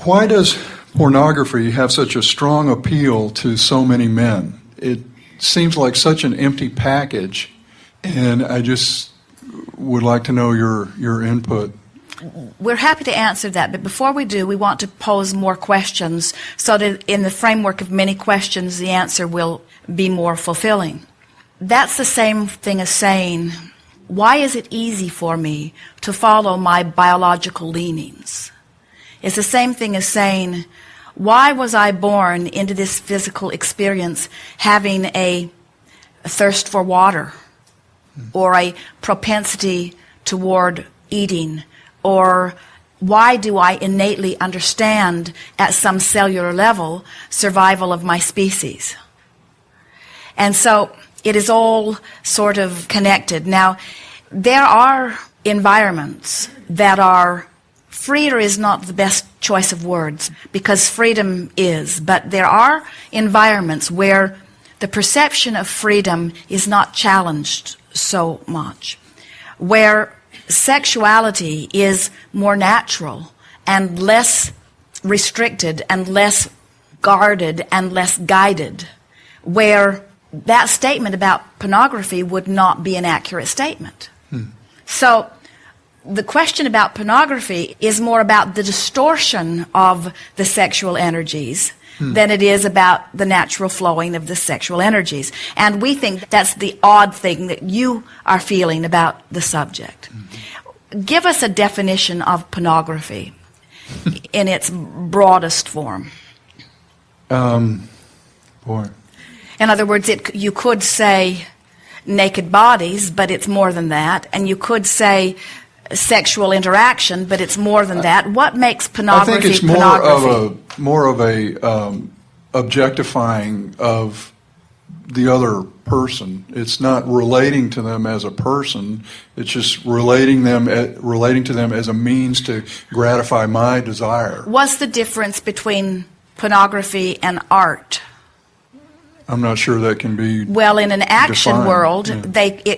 Why does pornography have such a strong appeal to so many men? It seems like such an empty package, and I just would like to know your input. We're happy to answer that, but before we do, we want to pose more questions so that in the framework of many questions, the answer will be more fulfilling. That's the same thing as saying, why is it easy for me to follow my biological leanings? It's the same thing as saying, why was I born into this physical experience having a thirst for water or a propensity toward eating? Or why do I innately understand at some cellular level survival of my species? And so it is all sort of connected. Now, there are environments that are, freer is not the best choice of words because freedom is, but there are environments where the perception of freedom is not challenged so much, where sexuality is more natural and less restricted and less guarded and less guided, where that statement about pornography would not be an accurate statement. So the question about pornography is more about the distortion of the sexual energies than it is about the natural flowing of the sexual energies. And we think that's the odd thing that you are feeling about the subject. Give us a definition of pornography in its broadest form. Boy. In other words, you could say naked bodies, but it's more than that. And you could say sexual interaction, but it's more than that. What makes pornography I think it's more of a objectifying of the other person. It's not relating to them as a person. It's just relating to them as a means to gratify my desire. What's the difference between pornography and art? I'm not sure that can be Well, in an action defined. world, Yeah.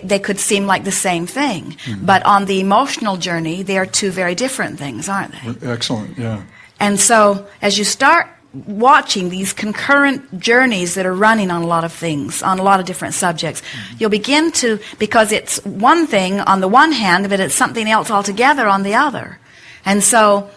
they could seem like the same thing. But on the emotional journey, they are two very different things, aren't they? Excellent, yeah. And so as you start watching these concurrent journeys that are running on a lot of things, on a lot of different subjects, you'll begin to, because it's one thing on the one hand, but it's something else altogether on the other. And so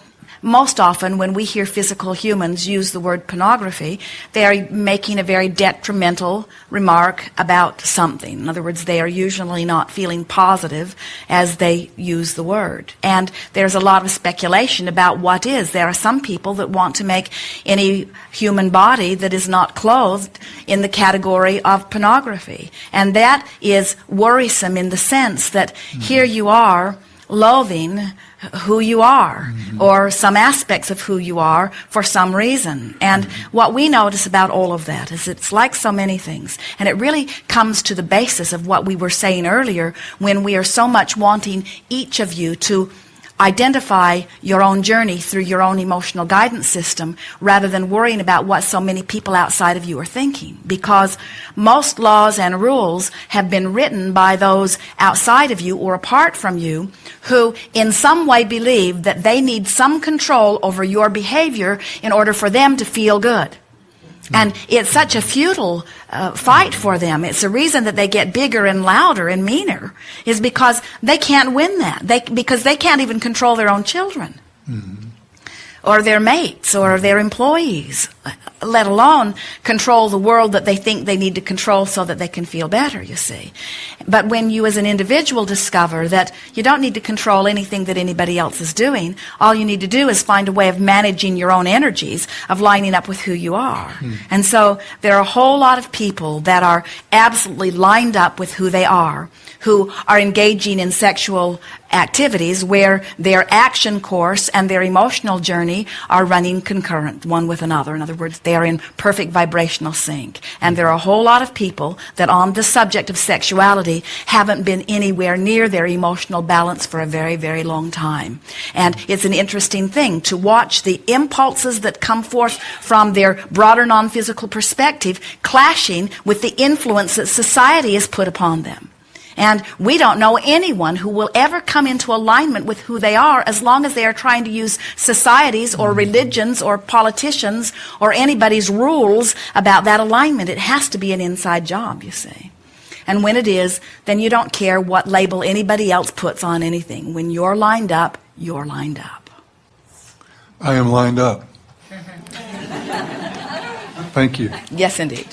most often when we hear physical humans use the word pornography, they are making a very detrimental remark about something. In other words, they are usually not feeling positive as they use the word. And there's a lot of speculation about what is. There are some people that want to make any human body that is not clothed in the category of pornography. And that is worrisome in the sense that here you are loathing who you are or some aspects of who you are for some reason. And what we notice about all of that is it's like so many things. And it really comes to the basis of what we were saying earlier when we are so much wanting each of you to identify your own journey through your own emotional guidance system rather than worrying about what so many people outside of you are thinking. Because most laws and rules have been written by those outside of you or apart from you who in some way believe that they need some control over your behavior in order for them to feel good. And it's such a futile fight for them. It's the reason that they get bigger and louder and meaner is because they can't win that. Because they can't even control their own children or their mates or their employees, let alone control the world that they think they need to control so that they can feel better, you see. But when you as an individual discover that you don't need to control anything that anybody else is doing, all you need to do is find a way of managing your own energies, of lining up with who you are. And so there are a whole lot of people that are absolutely lined up with who they are, who are engaging in sexual activities where their action course and their emotional journey are running concurrent, one with another. In other words, they are in perfect vibrational sync. And there are a whole lot of people that on the subject of sexuality haven't been anywhere near their emotional balance for a very, very long time. And it's an interesting thing to watch the impulses that come forth from their broader non-physical perspective clashing with the influence that society has put upon them. And we don't know anyone who will ever come into alignment with who they are as long as they are trying to use society's or religions or politicians or anybody's rules about that alignment. It has to be an inside job, you see. And when it is, then you don't care what label anybody else puts on anything. When you're lined up, you're lined up. I am lined up. Thank you. Yes, indeed.